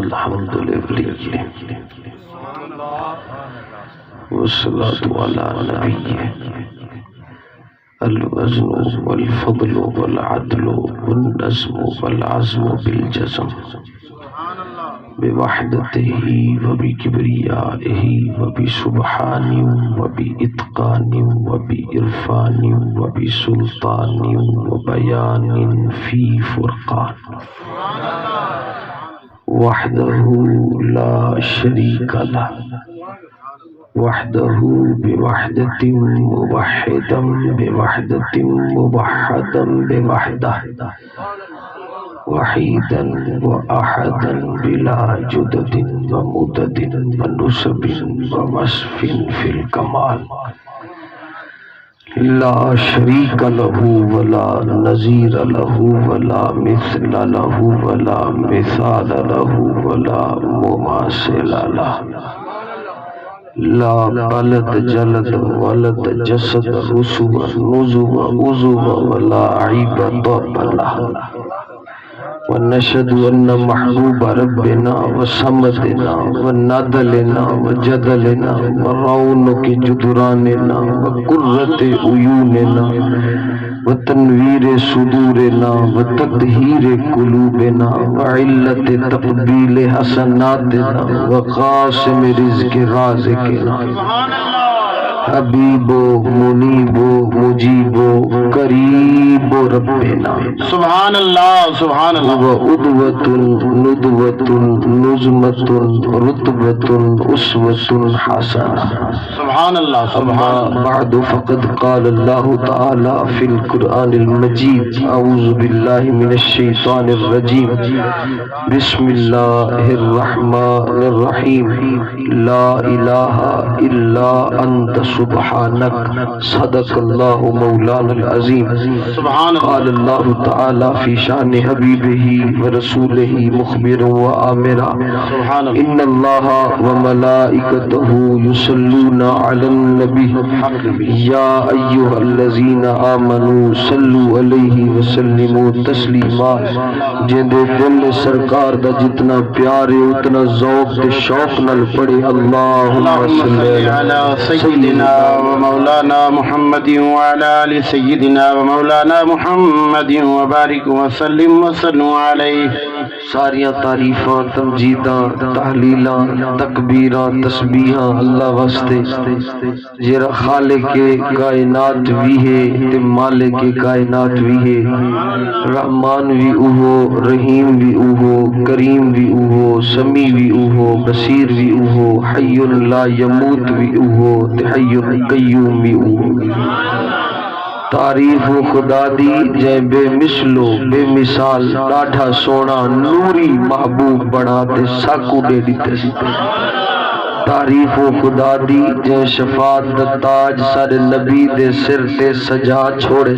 الحمد لله والصلاة على نبيه الوزن والفضل والعدل والنظم والعزم بالجزم بوحدته وبكبريائه وبسبحان وبإتقان وبإرفان وبسلطان وبيان في فرقان وحده لا شريك له وحده بوحدة موحدا بوحدة موحدا بوحده وحيدا وأحدا بلا جدد ومدد ونسب ووصف في الكمال لا شريك له ولا نظير له ولا مثل له ولا مثال له ولا مماثل له لا بلد جلد ولد جسد رسو نزو عزو ولا عيب ضرب له ونشهد أن محبوب ربنا وصمدنا ونادلنا وجدلنا ورونق جدراننا وقرة عيوننا وتنویر صدورنا وتطہیر قلوبنا وعلت تقبیل حسناتنا وقاسم رزق رازقنا حبیب منیب مجیب قریب ربنا سبحان اللہ سبحان اللہ وعدوۃ ندوۃ نظمۃ رتبۃ اسوۃ حسنہ سبحان اللہ سبحان أما بعد فقد قال الله تعالى في القرآن المجيد أعوذ بالله من الشيطان الرجيم بسم الله الرحمن الرحيم لا إله إلا أنت سبحانك صدق الله مولانا العظيم سبحان قال الله تعالى في شأن حبيبه ورسوله مخبرا وآمرا إن الله وملائكته يصلون على النبي يا أيها الذين آمنوا صلوا عليه وسلموا تسلیما جندے دل سرکار دا جتنا پیارے اتنا ذوق تے شوق نال پڑھے اللہم صلی علی سیدنا ومولانا محمد وعلى آل سيدنا ومولانا محمد وبارك وسلم وسلم علیہ ساریاں تعریفاں تمجیداں تحلیلاں تکبیراں تسبیحاں اللہ واسطے جیرا خالق کائنات بھی ہے تے مالک کائنات بھی ہے رحمان بھی اوہو رحیم بھی اوہو کریم بھی اوہو سمیع بھی اوہو بصیر بھی اوہو حی لا یموت بھی اوہو تے حی قیوم بھی اوہو تعریف خدا دی جے بے مثلو بے مثال ڈاٹھا سونا نوری محبوب بنا تے ساکو دے دیتے تعریف خدا دی جے شفاعت دا تاج سر نبی دے سر تے سجا چھوڑے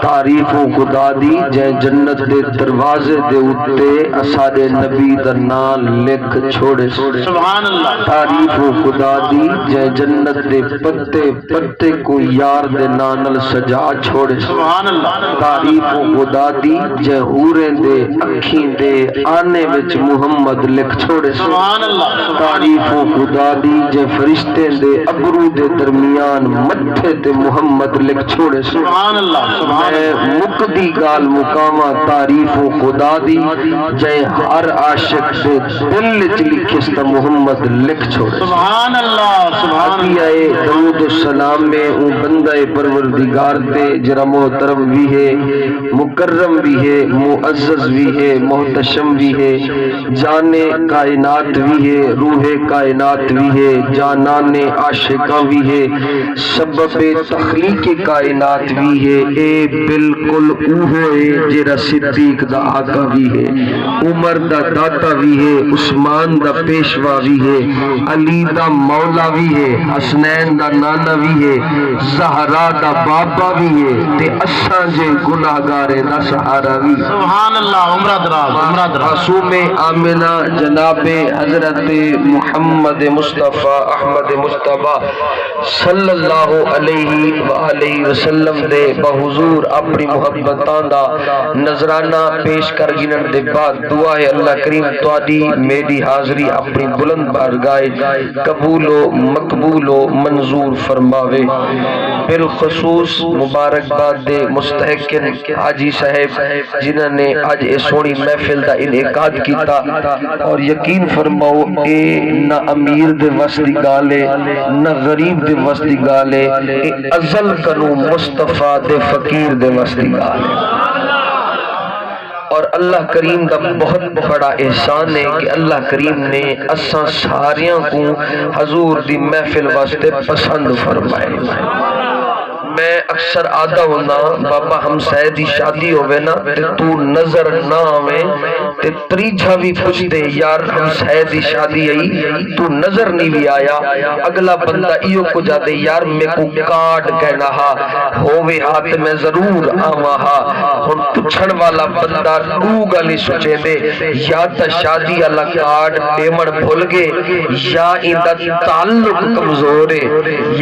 تعریف خدا دی جے جنت دے دروازے دے اتے اساڑے نبی دا نام لکھ چھوڑے سبحان اللہ تعریف خدا دی جے جنت دے پتے پتے کو یار دے نانل سجا چھوڑے سبحان اللہ تعریف خدا دی جے حوریں دے اکھیں دے آنے وچ محمد لکھ چھوڑے سبحان اللہ تعریف خدا دی جے فرشتے دے ابرو دے درمیان متھے تے محمد لکھ چھوڑے سبحان اللہ سبحان مقدی گال مقامہ تعریف خدا دی جے ہر عاشق دے دل چ لکھستا محمد لکھ چھوڑے سبحان اللہ سبحان عطیہ درود و سلام میں اون بندہ پروردگار دے جرا محترم بھی ہے مکرم بھی ہے معزز بھی ہے محتشم بھی ہے جان کائنات بھی ہے روح کائنات بھی ہے جانان عاشقاں بھی ہے سبب تخلیق کائنات بھی ہے اے بالکل اوہے جرا صدیق دا آقا بھی ہے عمر دا داتا بھی ہے عثمان دا پیشوا بھی ہے علی دا مولا بھی ہے حسنین دا نانا بھی ہے زہرا دا بابا بھی ہے تے اساں جے گناہگارے دا سہارا بھی سبحان اللہ عمرہ دراز معصوم آمنہ جناب حضرت محمد مصطفیٰ احمد مصطفیٰ صلی اللہ علیہ وآلہ وسلم دے بحضور اپنی محبتاں دا نظرانہ پیش کر گنن دے بعد دعا ہے اللہ کریم تواڈی میری حاضری اپنی بلند بارگاہ قبول و مقبول و منظور فرماوے۔ بالخصوص مبارکباد دے مستحقن حاجی صاحب جنہاں نے آج اے سونی محفل دا انعقاد کیتا، اور یقین فرماؤ اے نہ امیر دے وس دی گال ہے نہ غریب دے وس دی گال ہے، اے ازل کنو مصطفیٰ دے فقیر دے وس دی گال ہے۔ اور اللہ کریم دا بہت بڑا احسان ہے کہ اللہ کریم نے اساں ساریاں کو حضور دی محفل واسطے پسند فرمائے۔ میں اکثر آدھا ہونا بابا ہم دی شادی ہوئے نا تے تو نظر نہ آویں تے تریجھا بھی پوچھ دے یار ہم دی شادی آئی تو نظر نہیں بھی آیا، اگلا بندہ ایو کو جا دے یار میں کو کارڈ کہنا ہا ہووے ہاتھ میں ضرور آواں ہا۔ ہن پوچھن والا بندہ دو گلی سوچے دے یا تا شادی اللہ کارڈ پیمن بھول گے یا اندہ تعلق کمزور ہے،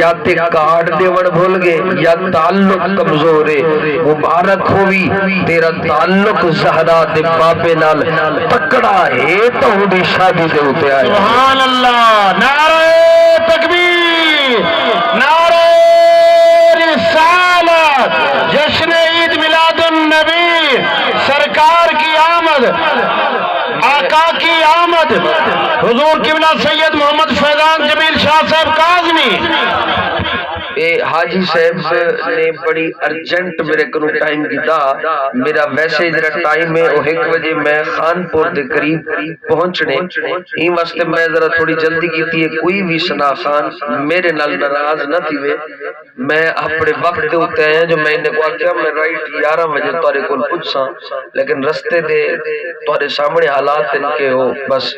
یا تے کارڈ دیون بھول گے یا تعلق کمزور ہے۔ مبارک ہوئی تیرا تعلق زہرا دے باپے نال تکڑا ہے تو دی شادی دے ہوتے آئے۔ سبحان اللہ، نعرہ تکبیر، نعرہ رسالت، جشن عید میلاد النبی، سرکار کی آمد، آقا کی آمد، حضور قبلہ سید محمد فیضان جمیل شاہ صاحب کاظمی۔ حاجی صاحب نے بڑی ارجنٹ میرے کنو ٹائم کیتا، میرا ویسے جرا ٹائم ہے وہ 1 بجے میں خانپور دے قریب پہنچنے ہی واسطے میں ذرا تھوڑی جلدی کیتی ہے۔ کوئی بھی سنا خان میرے نال ناراض نہ تھی وے، میں اپنے وقت دے ہوتے ہیں جو میں نے کہا کہ میں رائٹ 11 بجے تارے کول پوچھاں، لیکن رستے دے تارے سامنے حالات ان کے ہو بس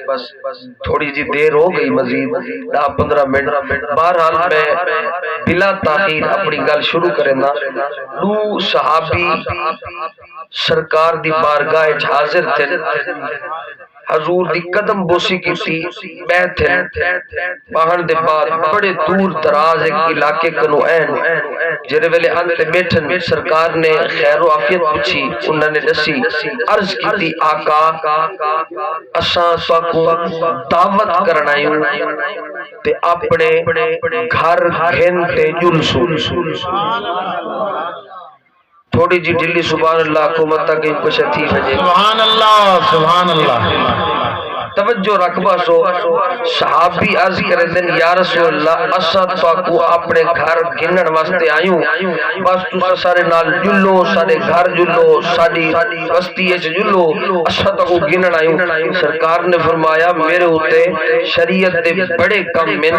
تھوڑی جی دیر ہو گئی، مزید 10-15 منٹ۔ بہرحال میں بلا تاخیر اپنی گل شروع کریں نا۔ دو صحابی سرکار دی بارگاہ حاضر تھے، حضور دی قدم بوسی کی تھی بیٹھے باہن دے بعد بڑے دور دراز ایک علاقے کنو این جرے ویلے انتے بیٹھن سرکار نے خیر و عافیت پوچھی، انہوں نے دسی عرض کی تھی آقا اساں ساکو دعوت کرنائیوں تے اپنے گھر گھن تے جلسو۔ تھوڑی جی ڈلی سبحان اللہ حکومت تک کچھ تھی وجہ سبحان اللہ، سبحان اللہ۔ توجہ رکھبا سو صحابی عرض کرے دن یا رسول اللہ اسا تو اپنے گھر گنن واسطے آئیوں، بس تو سارے نال جلو، سارے گھر جلو، ساری بستی اچ جلو، اسا تو گنن آئیوں۔ سرکار نے فرمایا میرے ہوتے شریعت دے بڑے کم میں،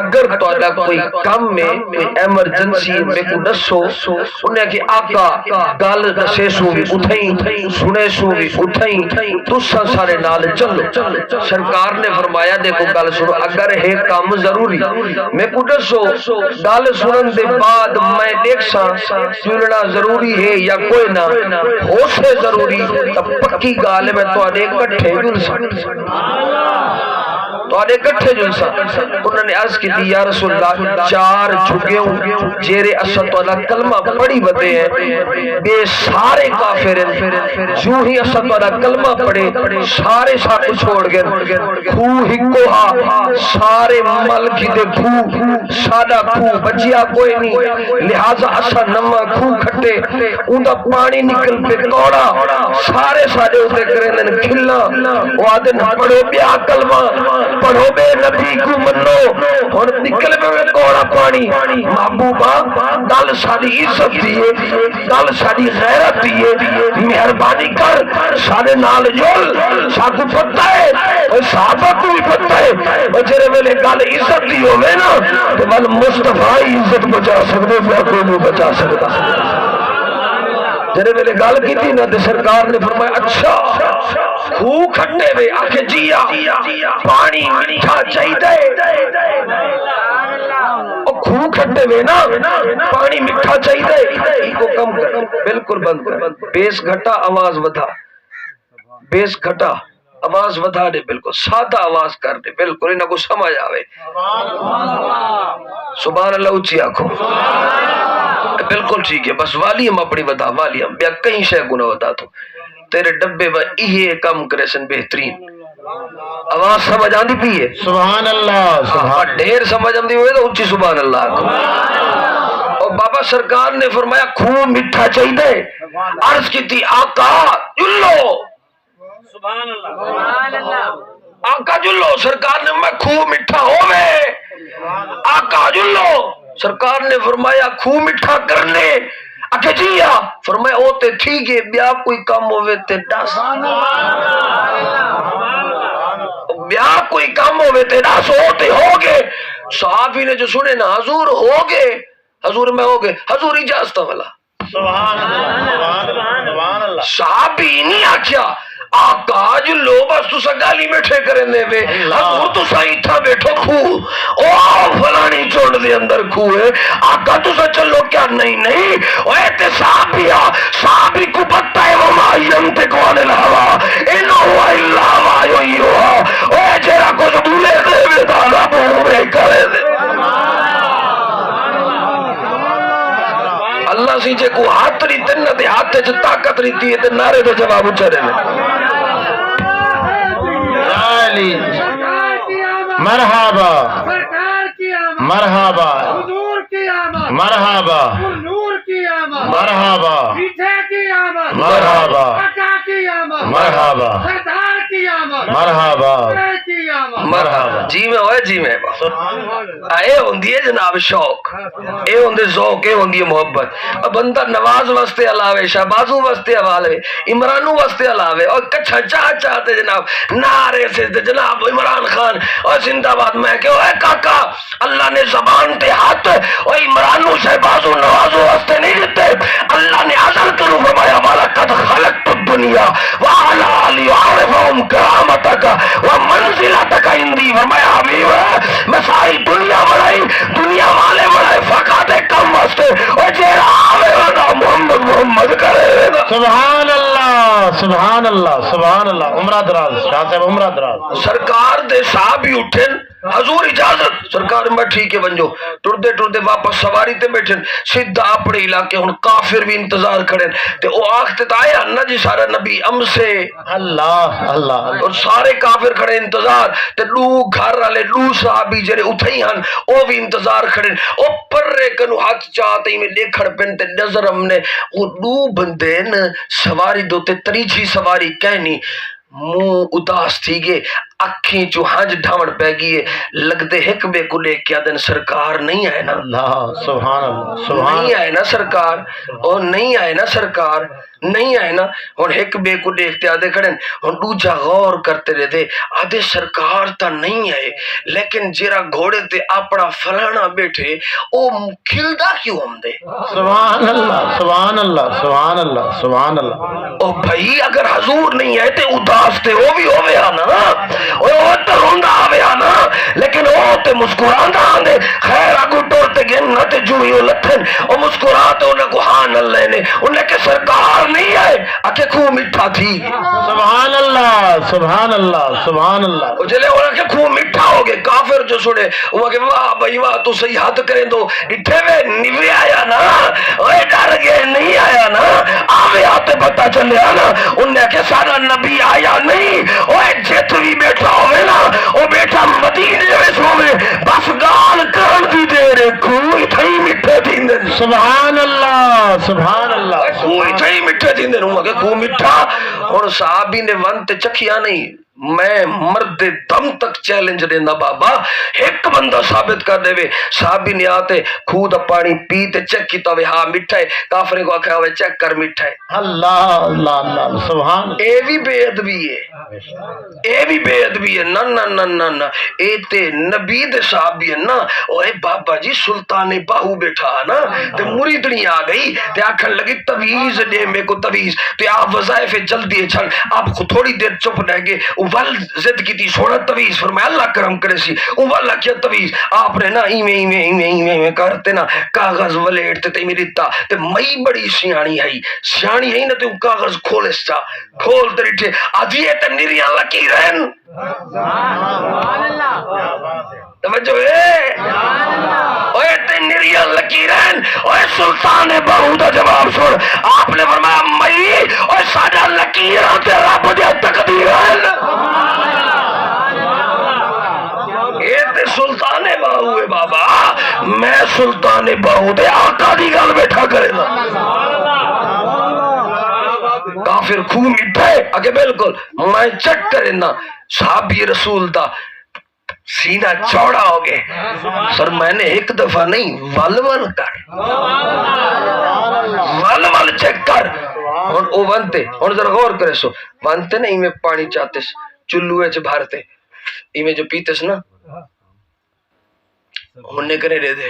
اگر تو اللہ کوئی کم میں کوئی ایمرجنسی میں کو دسو، انہیں کہ آقا گال دسے سو بھی اٹھائیں سنے سو بھی اٹھائیں تو سارے نال چلو۔ سرکار نے فرمایا دیکھو گل سنو، اگر ہے کام ضروری میں کو دسو، گل سنن دے بعد میں دیکھ سا چلنا ضروری ہے یا کوئی نہ ہو سے ضروری تب پکی گال میں تو آدھے کٹھے جل سکتے تو آدھے کٹھے جلسا۔ انہوں نے عرض کی تھی یا رسول اللہ 4 جھگے ہوں جیرے اسد اللہ کلمہ پڑی بدے ہیں بے سارے کافر ہیں، جو ہی اسد اللہ کلمہ پڑے سارے ساتھ چھوڑ گئے، خو ہکو ہا سارے ملکی دے خو سادہ خو بچیا کوئی نہیں، لہذا اسد نمہ خو کھٹے اندھا پانی نکل پہ کوڑا سارے سارے ہوتے کریں کھلنا، وہ آدھے پڑھو بیا کلمہ پڑھو بے نبی کو منو، اور نکل میں کوڑا پانی۔ محبوبہ دل ساری عزت دیئے، دل ساری غیرت دیئے، مہربانی کر سارے نال جول ساکو پتہ ہے صحابہ کو بھی پتہ ہے جرے ویلے گل عزت دی ہوئے نا تو بل مصطفیٰ عزت بچا سکتے میں کوئی نہیں بچا سکتا۔ جرے ویلے گل کی تھی نا تو سرکار نے فرمایا اچھا خو کھٹے وے آکے جیا پانی میٹھا چاہیے، خو کھٹے وے نا پانی میٹھا چاہیے، کو کم کر بالکل بند کر، بیس گھٹا آواز ودھا، بیس گھٹا آواز ودھا دے، بالکل سادہ آواز کر دے، بالکل انہاں کو سمجھ آوے۔ سبحان اللہ اچھی آنکھو۔ بالکل ٹھیک ہے بس والیم اپنی بتا والیم بیا کئی شے گنا بتا تو تیرے ڈبے با یہ کم کرے سن بہترین آواز سمجھ آندی پی ہے سبحان اللہ اور ڈھیر سمجھ آندی ہوئے تو اچھی سبحان اللہ کو اور بابا سرکار نے فرمایا خوب میٹھا چاہیے عرض کی تھی آقا جلو سبحان اللہ آقا جلو سرکار نے میں خوب میٹھا ہوئے آقا جلو سرکار نے فرمایا خوب میٹھا کرنے اکھے جیا فرمایا ہوتے ٹھیک ہے بیا کوئی کم ہوئے تے دس بیا کوئی کم ہوئے تے دس ہوتے ہوگے صحابی نے جو سنے نا حضور ہوگے حضور میں ہوگے حضور اجازت والا سبحان اللہ صحابی نہیں آکھیا آقا جو لو بس تو سا گالی میٹھے کریں دے بے حضور تو سا ایتھا بیٹھو کھو او فلانی چوڑ دے اندر کھو ہے آقا تو سا چلو کیا نہیں اوے تے صحابی کو پتہ ہے وما ینطقو عن الہوی ان هو الا وحی یوحی اوے جیرا کو جو بھولے دے بے دانا بھولے کرے دے اللہ سی جے کو ہاتھ ری تن دے ہاتھ چ طاقت رہتی ہے تے نعرے دے جواب اچھرے نے مرحبا مرحبا حضور کی آمد مرحبا نور کی آمد مرحبا میٹھے کی آمد مرحبا آقا کی آمد مرحبا سردار کی آمد مرحبا کی آمد مرحبا جی میں ہوئے جی میں اے ہوندی ہے جناب شوق اے ہوندے ذوق اے ہوندی ہے محبت اب بندہ نواز واسطے علاوے شہبازوں واسطے علاوے عمرانوں واسطے علاوے اور کچھا چاہتے جناب نعرے سے جناب عمران خان اور زندہ باد میں کہ اے کاکا اللہ نے زبان تے ہاتھ اور عمرانوں شہبازوں نوازوں واسطے نہیں دیتے اللہ نے ازل کرو فرمایا وَلَقَدْ خَلَقْتُ الدُّنْيَا وَعَلَىٰ لِيَعْرِفَهُمْ كَرَامَتَكَ وَمَنْزِلَتَكَ عِنْدِي فرمایا حبیب میں ساری دنیا بڑھائی دنیا والے بڑھائے فقط ایک کم واسطے اور جیرا آوے وانا محمد کرے سبحان اللہ سبحان اللہ سبحان اللہ عمرہ دراز شاہ صاحب عمرہ دراز سرکار دے صحابی اٹھن حضور اجازت سرکار میں ٹھیک ہے بنجو ٹردے واپس سواری تے بیٹھن سیدھا اپنے علاقے ہن کافر بھی انتظار کھڑن تے او آختے تا آیا نا جی سارا نبی ام سے اللہ اللہ اور سارے کافر کھڑے انتظار تے لو گھر والے لو صحابی جڑے اٹھئی ہن او بھی انتظار کھڑن او پرے کنو ہاتھ چاہتے میں دیکھڑ پن تے نظر ہم نے او دو بندے ن سواری دو تے تریجی سواری کہنی منہ اداس تھی گئے اکھیں جو ہنج ڈھاون پہ گئے لگتے ایک بے کو لے کیا دن سرکار نہیں آئے نا اللہ سبحان اللہ سبحان نہیں آئے نا سرکار اور نہیں آئے نا سرکار نہیں آئے نا اور ایک بے کو دیکھتے آدھے کھڑے اور دوجا غور کرتے رہتے آدھے سرکار تا نہیں آئے لیکن جیرا گھوڑے تے اپنا فلانا بیٹھے او کھلدا کیوں ہم دے سبحان اللہ سبحان اللہ سبحان اللہ سبحان اللہ او بھائی اگر حضور نہیں آئے تے اداس تے وہ بھی ہوئے آنا وہ تو روندا آوے آنا لیکن وہ تے مسکراندہ آندے خیر اگو ٹورتے گن نہ تے جو ہی لتھن او مسکراتے انہیں کو ہاں اللہ نے انہیں کہ سرکار نہیں آئے اکھے خوب میٹھا تھی سبحان اللہ سبحان اللہ سبحان اللہ جلے انہیں کہ خوب میٹھا ہو گئے کافر جو سنے وہ کہ واہ بھائی واہ تو صحیح ہاتھ کریں دو اٹھے وے نیوے آیا نا اوے ڈر گئے نہیں آیا نا آوے آتے پتا چلے آنا انہیں کہ سارا نبی آیا نہیں اوے جت بھی بیٹھا ہوئے نا او بیٹھا مدینے میں سوئے بس گال کرن دی دے کوئی تھئی مٹھے دیندن سبحان اللہ سبحان اللہ کوئی تھئی مٹھے دیندن ہوں کہ کوئی مٹھا اور صحابی نے ونت چکھیا نہیں میں مرد دم تک چیلنج دینا بابا ایک بندہ ثابت کر دے وے صحابی نے آتے خود پانی پیتے چیک کیتا وے ہاں مٹھا ہے کافرے کو آکھا ہوئے چیک کر مٹھا ہے اللہ اللہ اللہ سبحان اے بھی بے ادبی ہے اے بھی بے ادبی ہے نا نا نا نا نا اے تے نبی دے صحابی ہے نا اوے بابا جی سلطان باہو بیٹھا نا تے مریدنی آ گئی تے آکھن لگی تویز دے میں کو تویز تے آپ وظائف جلدی چھن آپ کو تھوڑی دیر چپ رہ گے اول زد کی تھی سونا تویز فرمایا اللہ کرم کرے سی اول کیا تویز آپ نے نا ایمیں کرتے نا کاغذ ولیٹتے تے میری تا تے مئی بڑی سیانی ہے نا تے کاغذ کھولستا کھولتے رہتے آدھیے تے نیریاں لکی رہن توجہ ہے اوے تین ریال لکیرن اوے سلطان بہو دا جواب سن آپ نے فرمایا مئی اوے ساڈا لکیراں تے رب دی تقدیر ہے اے تے سلطان بہو ہے بابا میں سلطان بہو دے آقا دی گل بیٹھا کرے نا کافر خوہ مٹھا ہے اگے بالکل میں چک کرے نا صحابی رسول دا سینہ چوڑا ہو گئے سر میں نے ایک دفعہ نہیں ول کر ول چیک کر اور او بنتے اور ذرا غور کرے سو بنتے نا میں پانی چاہتے چلوے چ بھرتے میں جو پیتے نا انہیں کرے دے دے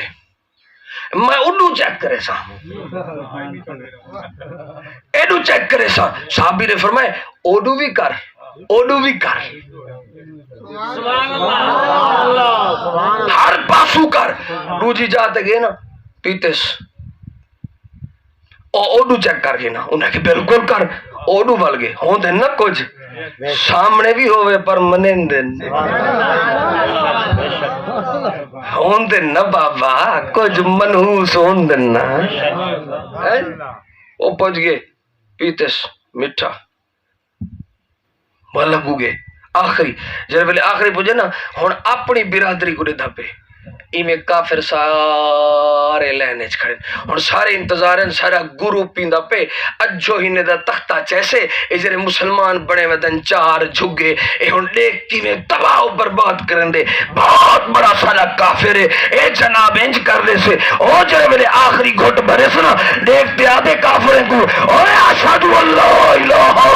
میں اڈو چیک کرے سا ایڈو چیک کرے سا صحابی نے فرمائے اوڈو بھی کر ہر پاسو کر دوجی جاتے گئے نا پیتس اوڈو چیک کر گئے نا انہیں کہ بالکل کر اوڈو بل گئے ہوں دن نا کچھ سامنے بھی ہوئے پر منین دن ہون دن نا بابا کچھ منحوس ہون دن نا وہ پہنچ گئے پیتس مٹھا لگو گے آخری جب پہلے آخری پوچھے نا ہن اپنی برادری کو دھپے ایمیں کافر سارے لینے کھڑے ہن سارے انتظار ہیں سارا گرو پیندا پہ اجو ہی نے دا تختہ چیسے اے جڑے مسلمان بڑے ودن چار جھگے اے ہن دیکھ کی میں تباہ و برباد کرن دے بہت بڑا سارا کافر ہے اے جناب انج کر دے سے او جڑے میرے آخری گھٹ بھرے سنا دیکھتے آدھے کافریں کو اوے اشہدو اللہ الہ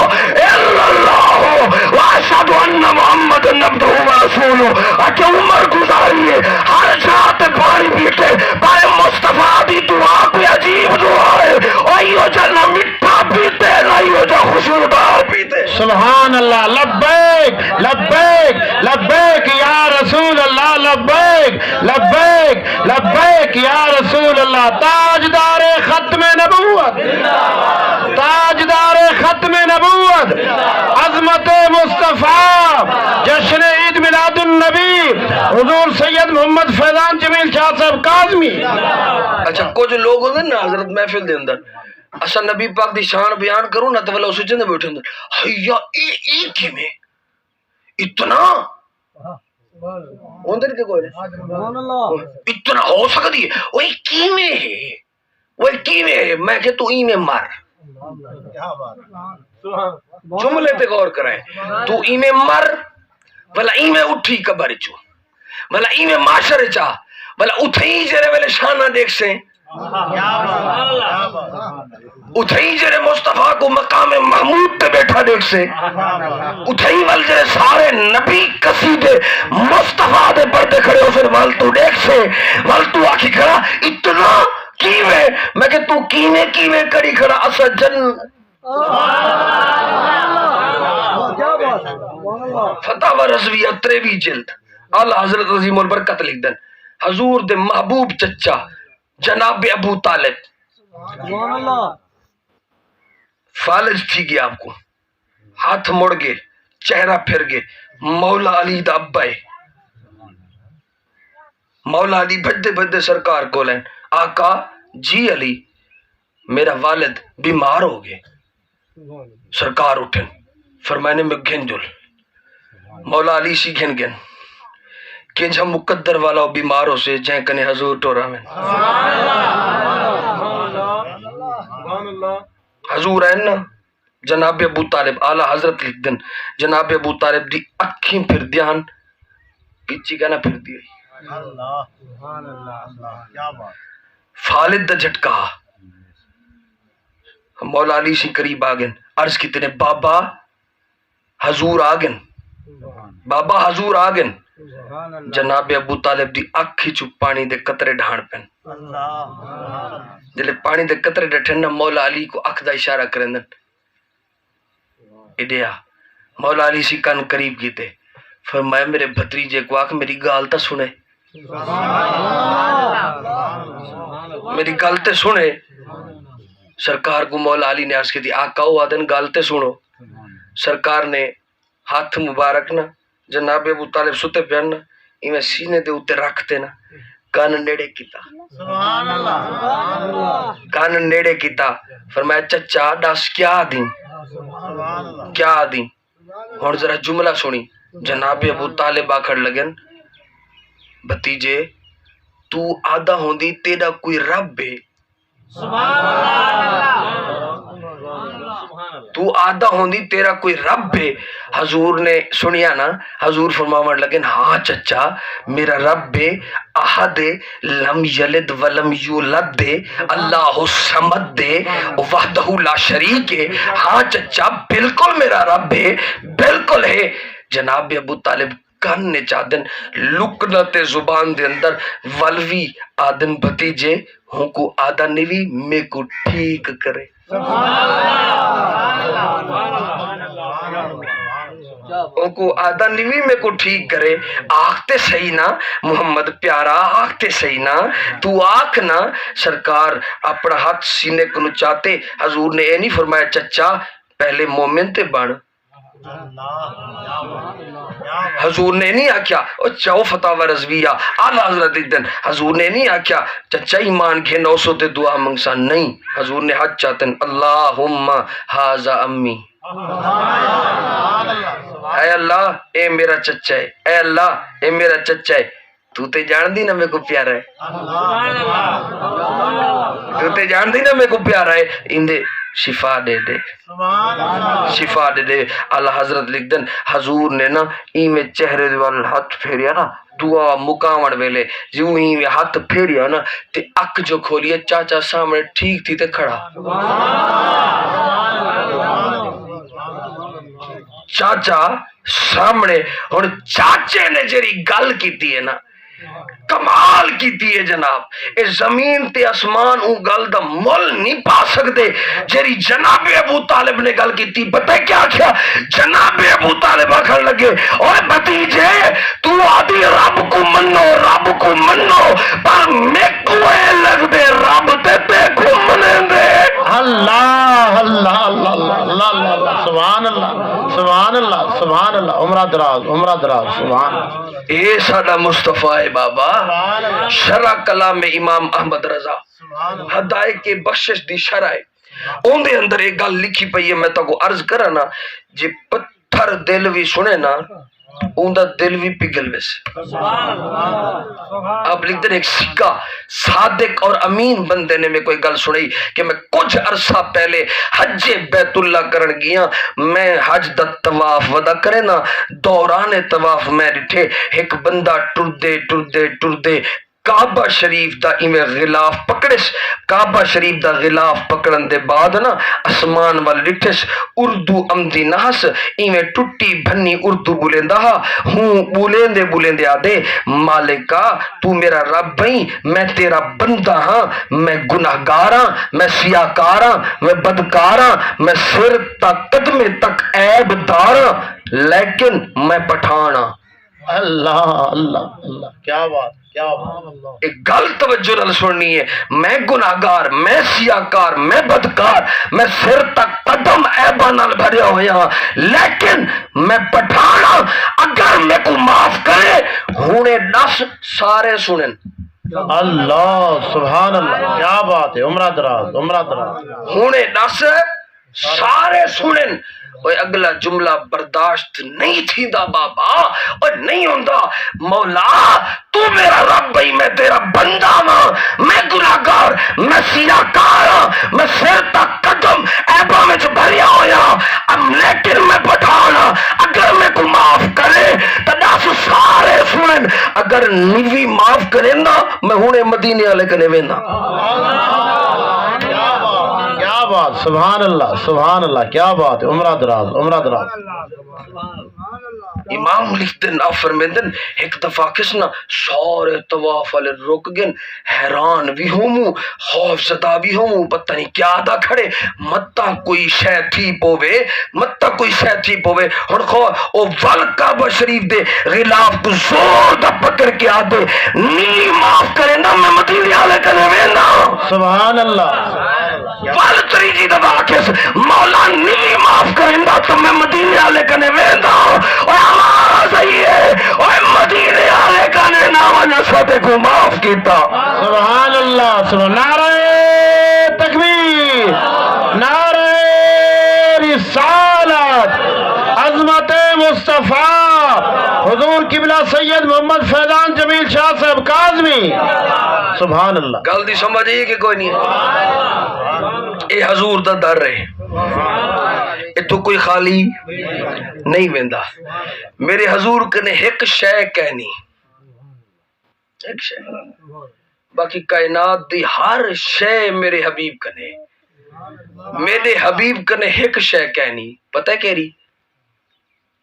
الا اللہ واشہدو ان محمد عبدہ و رسولہ اچھا عمر گزاری ہے ہر جات پانی پیتے پائے مصطفیٰ دی دعا کوئی عجیب دعا ہے اوئیو جانا مٹھا پیتے نائیو جا خوشبودار پیتے سبحان اللہ لبیک لبیک لبیک یا رسول اللہ لبیک لبیک لبیک یا رسول اللہ تاجدار ختم نبوت تاجدار ختم نبوت عظمت مصطفیٰ جشن عید میلاد النبی حضور سید محمد فیضان جمیل شاہ صاحب کاظمی اچھا کچھ لوگ ہوندے نا حضرت محفل دے اندر اصلا نبی پاک دی شان بیان کروں نا تو والا اسے جندے بیٹھے اندر حیا ای کی میں اتنا ہوندے کہ کوئی اتنا ہو سکتی ہے وہ کی میں ہے وہ کی میں ہے میں کہ تو ای میں مر جملے پہ غور کرائیں تو ای میں مر بلا ای میں اٹھی قبر چو بلا ای میں معاشر چاہ بلا اتھائی جرے والے شانہ دیکھ سے اتھائی جرے مصطفیٰ کو مقام محمود پہ بیٹھا دیکھ سے اتھائی وال جرے سارے نبی قصیدے مصطفیٰ دے پردے کھڑے ہو پھر وال تو دیکھ سے وال تو آکھی کھڑا اتنا کیوے میں کہ تو کیوے کری کھڑا اسا جن فتح و رضویہ 23 جلد اعلی حضرت عظیم البرکت لکھ دن حضور دے محبوب چچا جناب ابو طالب فالج تھی گیا آپ کو ہاتھ مڑ گئے چہرہ پھر گئے مولا علی دا ابائے مولا علی بھدے بھدے سرکار کو لین آقا جی علی میرا والد بیمار ہو گئے سرکار اٹھن فرمانے میں گھن جل مولا علی سی گھن گھن کہ جہاں مقدر والا بیماروں سے جہاں کنے حضور ٹورا میں حضور ہے نا جناب ابو طالب اعلی حضرت لکھ دن جناب ابو طالب دی اکھیں پھر دیان پیچھی کا نہ پھر دی فالد دا جھٹکا مولا علی سی قریب آگن عرض کی تنے بابا حضور آگن بابا حضور آگن جناب ابو طالب دی اکھی چو پانی دے قطرے ڈھان پین جلے پانی دے قطرے ڈھٹن مولا علی کو اکھ دا اشارہ کرندن ایڈیا مولا علی سی کان قریب گیتے فرمایا میرے بھتریجے کو آکھ میری گالتا سنے میری گالتے سنے سرکار کو مولا علی نے عرض کی تھی آقا او آدن گالتے سنو سرکار نے ہاتھ مبارک نا جناب ابو طالب ستے پیان ایویں سینے دے اوتے رکھتے نا کان نیڑے کیتا کان نیڑے کیتا فرمایا چچا دس کیا دیں کیا دیں ہن ذرا جملہ سنی جناب ابو طالب آکھڑ لگن بھتیجے تو آدھا ہوندی تیرا کوئی رب ہے تو آدھا ہوندی تیرا کوئی رب ہے حضور نے سنیا نا حضور فرماون لگن ہاں چچا میرا رب ہے احد لم یلد ولم یولد اللہ الصمد وحدہ لا شریک ہے ہاں چچا بالکل میرا رب ہے بالکل ہے جناب ابو طالب کن نے چادن لکنت زبان دے اندر ولوی آدن بھتیجے ہوں کو آدھا نوی میں کو ٹھیک کرے ہوں کو آدھا نوی میں کو ٹھیک کرے آختے صحیح نا محمد پیارا آختے صحیح نا تو آخ نا سرکار اپنا ہاتھ سینے کو نچاتے حضور نے اے نہیں فرمایا چچا پہلے مومن تے بن حضور نے نہیں آکھیا او چاو فتح و رضویہ آلہ حضرت دن حضور نے نہیں آکھیا چچا ایمان کے 900 تے دعا منگسا نہیں حضور نے حج چاہتن اللہم حازا امی اے اللہ اے میرا چچا ہے اے اللہ اے میرا چچا ہے تو تے جان دی نا میں کو پیارا ہے تو تے جان دی نا میں کو پیارا ہے اندے شفا دے دے شفا دے دے اللہ حضرت لکھ دن حضور نے نا ایمیں چہرے دیوال ہاتھ پھیریا نا دعا مقامن ویلے جو ایمیں ہاتھ پھیریا نا تے اک جو کھولیا چاچا سامنے ٹھیک تھی تے کھڑا چاچا سامنے اور چاچے نے جری گل کی تھی ہے نا کمال کیتی ہے جناب اس زمین تے اسمان اون گل دا مول نہیں پا سکتے جیری جناب ابو طالب نے گل کیتی پتہ کیا کیا جناب ابو طالب آکھن لگے اوے بھتیجے تو آدھی رب کو منو پر میں کوئے لگ دے رب تے کو منے دے اللہ اللہ اللہ اللہ اللہ سبحان اللہ سبحان اللہ سبحان اللہ عمرہ دراز سبحان اللہ اے ساڈا مصطفیٰ ہے بابا شرع کلام امام احمد رضا ہدایت کے بخشش دی شرع ہے اون دے اندر ایک گل لکھی پئی ہے میں تا کو عرض کرا نا جے پتھر دل وی سنے نا اون دا دل وی پگھل ویسے آپ لکھتے ہیں ایک سکہ صادق اور امین بندے نے میں کوئی گل سنائی کہ میں کچھ عرصہ پہلے حج بیت اللہ کرن گیا میں حج دا طواف ودا کرے نا دوران طواف میں ڈٹھے ایک بندہ ٹردے کعبہ شریف دا ایویں غلاف پکڑس کعبہ شریف دا غلاف پکڑن دے بعد نا اسمان وال ڈٹھس اردو امدی نحس ایویں ٹٹی بھنی اردو بولیندا ہوں بولندے آدے مالکا تو میرا رب بھئی میں تیرا بندہ ہاں میں گناہگار ہاں میں سیاکار ہاں میں بدکار ہاں میں سر تک قدمے تک عیب دار ہاں لیکن میں پٹھان ہاں اللہ اللہ اللہ کیا بات ایک گل توجہ نال سننی ہے میں گناہگار میں سیاکار میں بدکار میں سر تک قدم عیباں نال بھریا ہویا لیکن میں پٹھانا اگر میں کو معاف کرے ہونے دس سارے سنن اللہ سبحان اللہ کیا بات ہے عمرہ دراز ہونے دس سارے سنن اور اگلا جملہ برداشت نہیں تھی دا بابا اور نہیں ہوندہ مولا تو میرا رب بھئی میں تیرا بندہ ہاں میں گناہگار میں سیاکار ہاں میں سر تک قدم عیباں میں جو بھریا ہویا اب لیکن میں پٹھانا اگر میں کو معاف کرے تو دس سارے سنن اگر نیوی معاف کرے نا میں ہونے مدینے والے کنے وینا سبحان اللہ کیا بات ہے عمرہ دراز امام لکھتن آپ فرمیندن ایک دفعہ کسنا سارے طواف والے رک گن حیران بھی ہوں خوف زدہ بھی ہوں پتہ نہیں کیا دا کھڑے متا کوئی شے تھی پوے ہن خو او ول کعبہ شریف دے غلاف کو زور دا پکڑ کے آدے نی معاف کرے نا میں مدینے والے کنے وینا سبحان اللہ وال تری جی دبا کے مولا نی معاف کریندا تو میں مدینے والے کنے وینا او ہمارا صحیح ہے او مدینے والے امت کو معاف کیتا. سبحان اللہ. سبحان نعرہ تکبیر، نعرہ رسالت، عظمت مصطفیٰ حضور قبلہ سید محمد فیضان جمیل شاہ صاحب کاظمی. سبحان اللہ. گل دی سمجھ آئی کہ کوئی نہیں؟ اے حضور دا در رہے، اتو کوئی خالی نہیں ویندا. میرے حضور کنے ایک شے کہنی، ایک شے، باقی کائنات دی ہر شے میرے حبیب کنے. میرے حبیب کنے ایک شے کہنی، پتہ کہہ رہی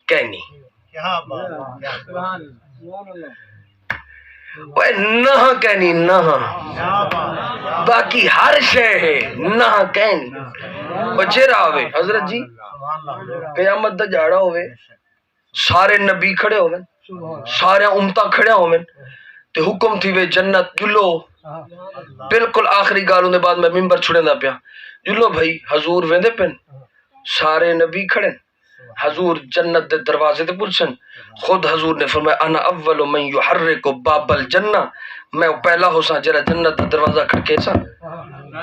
کہنی وہ نہ کہنی نہ، باقی ہر شے ہے نہ کہنی. وہ چہرہ ہوئے حضرت جی قیامت دا جاڑا ہوئے، سارے نبی کھڑے ہوئے، سارے امتہ کھڑے ہوئے تے حکم تھی وے جنت جلو. بالکل آخری گالوں دے بعد میں ممبر چھڑے دا پیا جلو بھائی حضور ویندے پن، سارے نبی کھڑے، حضور جنت دے دروازے تے پوچھن. خود حضور نے فرمایا انا اول من یحرک باب الجنہ، میں پہلا ہو سا جرا جنت دا دروازہ کھڑکے سا.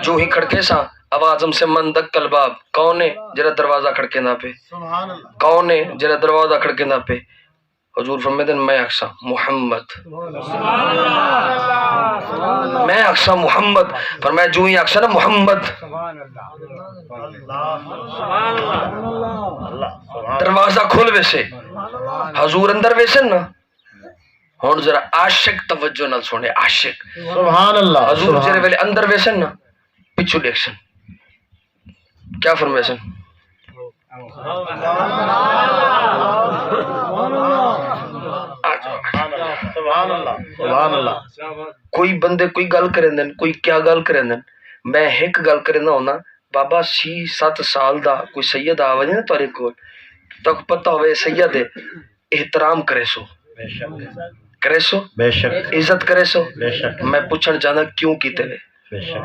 جو ہی کھڑکے سا آوازم سے من دک الباب، کون ہے جرا دروازہ کھڑکے نہ پہ، کون ہے جرا دروازہ کھڑکے نہ پہ. حضور فرماتے ہیں میں اقسا محمد، میں اقسا محمد. فرمایا جو ہی اقسا نا محمد، دروازہ کھول ویسے حضور اندر ویسے نا. ہون ذرا عاشق توجہ نال سنے، عاشق. سبحان اللہ. حضور جرے ویلے اندر ویسے نا پچھو دیکھسن کیا فرمیسن، سبحان اللہ. سبحان اللہ. کوئی بندے کوئی گل کریں دن، کوئی کیا گل کریں دن، میں ایک گل کریں ہونا بابا 6-7 سال دا کوئی سید آوازی نا تارے کو تک پتہ ہوئے سید احترام کرے سو، کرے سو، بے شک عزت کرے سو. بے شک میں پوچھن جانا کیوں کیتے ہوئے بے شک.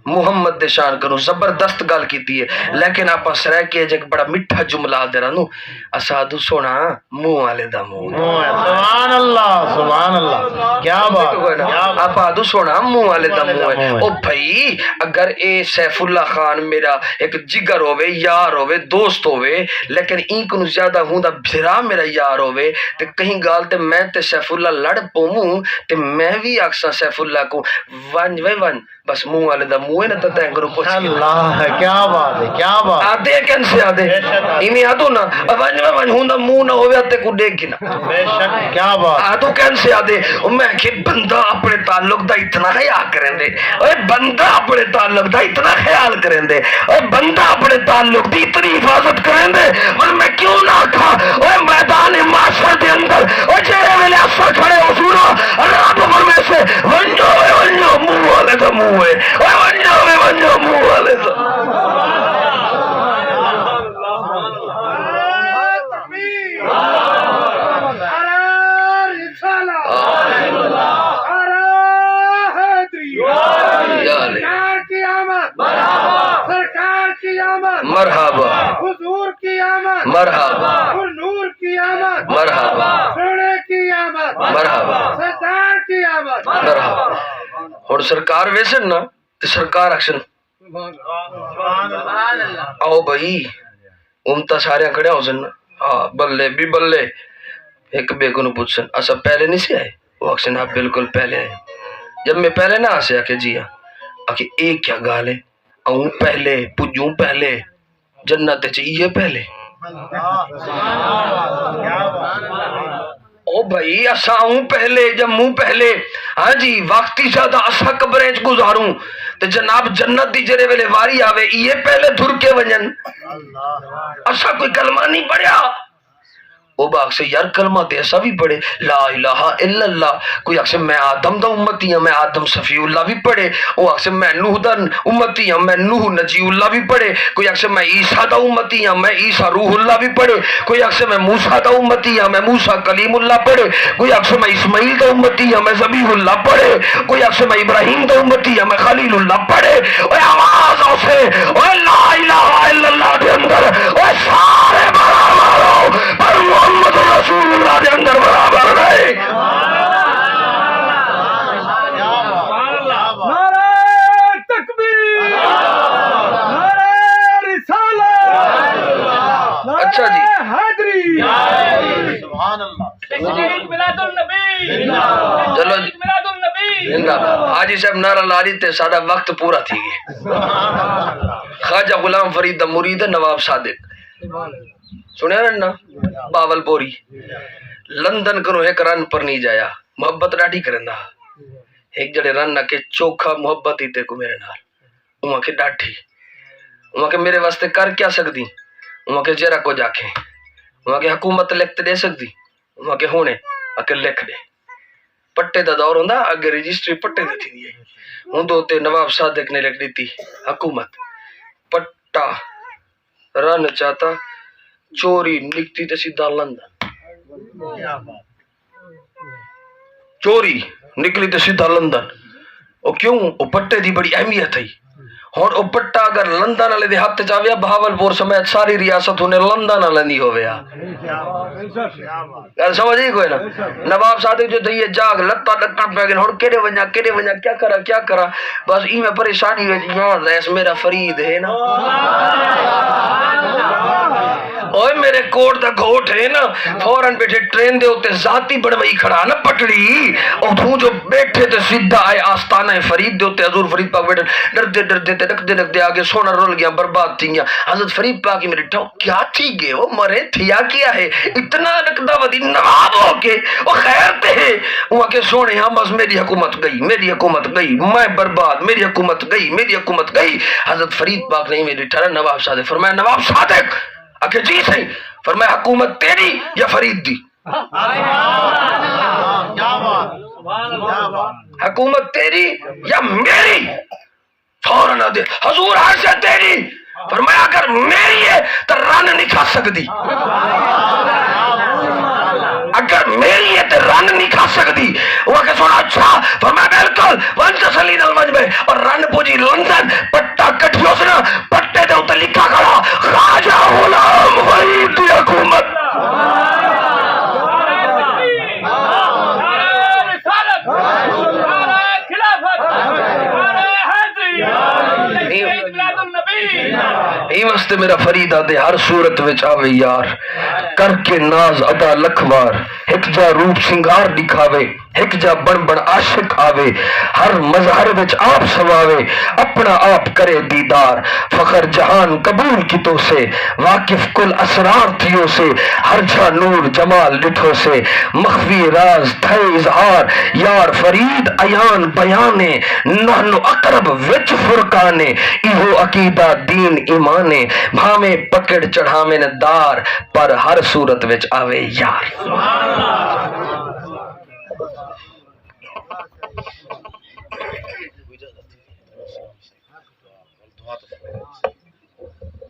محمد دے شان کروں زبردست گل کیتی ہے. لیکن آپ سرائے کے ایک بڑا مٹھا جملہ دے رہا نو اسادو سونا منہ والے دا منہ. سبحان اللہ. سبحان اللہ. کیا بات. آپ آدو سونا منہ والے دا منہ ہے. او بھائی اگر اے سیف اللہ خان میرا ایک جگر ہوئے، یار ہوئے، دوست ہوئے، لیکن این کنو زیادہ ہوں دا بھرا میرا یار ہوئے تے کہیں گال تے میں تے سیف اللہ لڑ پوموں تے میں بھی اکسا سیف اللہ کو ونج وے ونج بس منہ والے دا منہ ہے نا تتیں کرو پوچھ کے اللہ. کیا بات ہے. کیا بات. آدھے کین سے آدھے ایمی آدھو نا ونج وے ونج ہوں دا منہ نہ ہوئے آتے کو دیکھ گی نا. بے شک. کیا بات. آدھو کین سے آدھے میں کہ بندہ اپنے تعلق دا اتنا خیال کریں دے، اے بندہ اپنے تعلق دا اتنا خیال کریں دے، اے بندہ اپنے تعلق دی اتنی حفاظت کریں دے. اور میں کیوں نہ تھا اے میدان معاشر دے اندر اے چہرے میں اثر کھڑے ہو سورا رب فرمے سے ونجو منہ والے دا منہ ہے، اے ونجو منہ والے دا. سرکار کی آمد، مرحبا حضور کی آمد، مرحبا نور کی آمد، مرحبا سونے کی آمد، مرحبا سرکار کی آمد. مرحبا. اور سرکار ویسن نا تو سرکار اکشن آؤ بھائی امتا سارے کھڑے ہو سن. ہاں بلے بھی بلے ایک بے کو پوچھن اسا پہلے نہیں سے آئے، وہ اکشن آپ بالکل پہلے آئے. جب میں پہلے نہ آسے آکے جی آکے ایک کیا گال ہے آؤں پہلے پجوں پہلے جنت چاہیے پہلے. او بھائی اسا آؤں پہلے جب منہ پہلے. ہاں جی وقتی زیادہ اسا قبریں گزاروں تے جناب جنت دی جرے ویلے واری آوے یہ پہلے دھر کے ونجن. اسا کوئی کلمہ نہیں پڑھیا. او باغ سے یار کلمہ تے ایسا بھی پڑھے لا الہ الا اللہ. کوئی آگ سے میں آدم دا امتی ہوں، میں آدم صفی اللہ بھی پڑھے. او آگ سے میں نوح دا امتی ہوں، میں نوح نجی اللہ بھی پڑھے. کوئی آگ سے میں عیسیٰ دا امتی ہوں، میں عیسیٰ روح اللہ بھی پڑھے. کوئی آگ سے میں موسیٰ دا امتی ہوں، میں موسیٰ کلیم اللہ پڑھے. کوئی آگ سے میں اسماعیل دا امتی ہوں، میں ذبیح اللہ پڑھے. کوئی آگ سے میں ابراہیم دا امتی ہوں، میں خلیل اللہ پڑھے. اوے آواز سے اوے لا الہ الا اللہ دے اندر اوے سارے برابر ہو پر محمد رسول اللہ دے اندر برابر رہے. چلو حاجی صاحب نعرہ لاری تے ساڈا وقت پورا تھی گیا. خواجہ غلام فرید دا مرید نواب صادق سنیا نا باول پوری لندن کنو ایک رن پر نہیں جایا محبت ڈاڈی کرندا ایک جڑے رن نہ کہ چوکھا محبت ہی تے کو میرے نال اوما کے ڈاڈی اوما کے میرے واسطے کر کیا سکدی اوما کے جرا کو جاکھیں اوما کے حکومت لکھ تے دے سکدی اوما کے ہونے اکے لکھ دے پٹے دا دور ہوندا اگے رجسٹری پٹے دی تھی دی ہوندو تے نواب صادق نے لکھ دیتی حکومت پٹا رن چاہتا چوری نکتی تے سیدھا لندن چوری نکلی تے سیدھا لندن او کیوں او پٹے دی بڑی اہمیت ہے ہن او پٹا اگر لندن والے دے ہاتھ چاویا بہاولپور سمیت ساری ریاست ہونے لندن والے دی ہویا گل سمجھ کوئی نا نواب صادق جو دئیے جاگ لتا لتا پہ گئے ہن کیڑے ونجا کیا کرا بس ای میں پریشانی وچ یار ایس میرا فرید ہے نا اوے میرے کوٹ دا گھوٹ ہے نا فوراں بیٹھے ٹرین دے اوتے ذاتی بڑوئی کھڑا نا پٹڑی او تو جو بیٹھے تے سیدھا آئے آستانہ فرید دے اوتے حضور فرید پاک بیٹھے ڈردے تے رکھدے آگے سونا رول گیا برباد تھی گیا حضرت فرید پاک کی میرے ٹھو کیا تھی گئے وہ مرے تھیا کیا ہے اتنا رکھدا ودی نواب ہو کے وہ خیر تے ہے وہاں کے سونے ہاں بس میری حکومت گئی میں برباد میری حکومت گئی حضرت فرید پاک نے میری ٹھہرا نواب صادق فرمایا نواب صادق اکھے جی صحیح فرمایا حکومت تیری یا فرید دی حکومت تیری یا میری فوراً دے حضور ہر سے تیری فرمایا اگر میری ہے تو رن نہیں کھا سکتی اگر میری ہے تو رن نہیں کھا سکتی وہ کہ سونا اچھا فرمایا بالکل ونچ سلین المجمع اور رن پوجی لندن پٹا کٹھی اسنا پٹے دے ہوتا لکھا کھڑا خواجہ غلام فرید کی حکومت واسطے میرا فرید آدھے ہر صورت وچ آوے یار کر کے ناز ادا لکھوار ایک جا روپ سنگار دکھاوے ایک جا بن بن عاشق آوے ہر مظہر وچ آپ سواوے اپنا آپ کرے دیدار فخر جہان قبول کتوں سے واقف کل اسرار تھیوں سے ہر جا نور جمال ڈٹھوں سے مخفی راز تھے اظہار یار فرید ایان بیانے نحن اقرب وچ فرقانے ایہو عقیدہ دین ایمانے بھامے پکڑ چڑھامے دار پر ہر صورت وچ آوے یار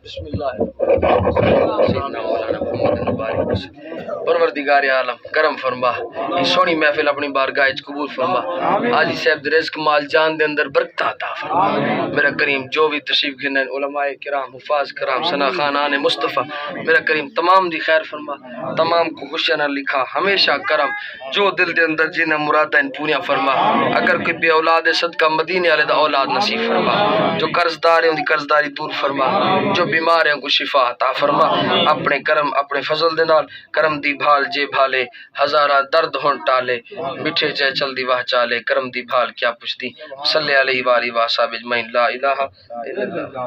بسم اللہ سیدنا مولانا محمد مبارک پروردگار عالم کرم فرما یہ سونی محفل اپنی بارگاہ وچ قبول فرما حاجی صاحب دے رزق مال جان دے اندر برکت عطا فرما میرا کریم جو بھی تشریف گھنن علماء کرام حفاظ کرام ثنا خانان مصطفیٰ میرا کریم تمام دی خیر فرما تمام کو خوشیاں نہ لکھا ہمیشہ کرم جو دل دے اندر جنہ مرادیں پوریاں فرما اگر کوئی بے اولاد صدقہ مدینے والے دا اولاد نصیب فرما جو قرض دار ہیں ان دی قرض داری دور فرما جو بیمار ہیں کو شفا عطا فرما اپنے کرم اپنے فضل دے نال کرم دی بھال جے بھالے ہزارہ درد ہون ٹالے میٹھے جے چل دی واہ چالے کرم دی بھال کیا پوچھتی صلی علیہ وآلہ وصحبہ اجمعین لا الہ الا اللہ